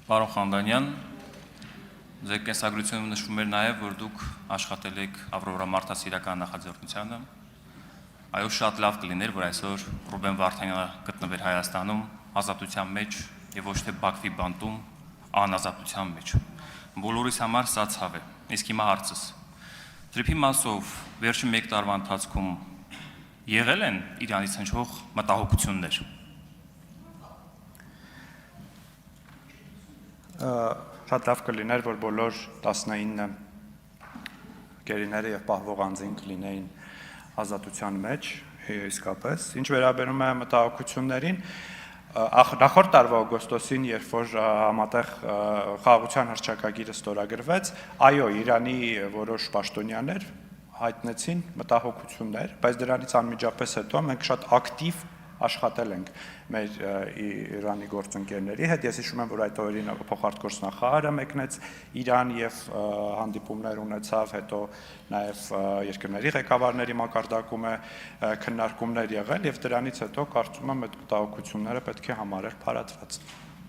Պարոն Խանդանյան, ձեր կենսագրությունում նշվում էր նաև, որ դուք աշխատել եք Ավրորա մարդասիրական նախաձեռնությանը։ Այո, շատ լավ կլիներ, որ այսօր Ռուբեն Վարդանյանը գտնվեր Հայաստանում, ազատության մեջ եւ ոչ թե Բաքվի բանտում, անազատության մեջ։ Բոլորիս համար սա ցավ է։ Իսկ հիմա հարցս։ Թրիփի մասով վերջին 1 տարվա ընթացքում եղել են Իրանից հնչող մտահոգություններ։ Շատ լավ կլիներ, որ բոլոր 19 գերիները եւ պահվող անձին կլինեին ազատության մեջ, իսկապես։ Ինչ վերաբերում է մտահոգություններին, նախորդ տարվա օգոստոսին, երբ որ համատեղ խաղաղության հռչակագիրը ստորագրվեց, այո, Իրանի որոշ պաշտոնյաներ հայտնեցին մտահոգություններ, բայց դրանից անմիջապես հետո մենք շատ ակտիվ աշխատել ենք մեր Իրանի գործընկերների հետ։ Ես հիշում եմ, որ այդ օրերին փոխարտգործնախարարը մեկնեց Իրան եւ հանդիպումներ ունեցավ, հետո նաեւ երկրների ղեկավարների մակարդակում է քննարկումներ եղել եւ դրանից հետո կարծում եմ այդ մտահոգությունները պետք է համարել փարատված։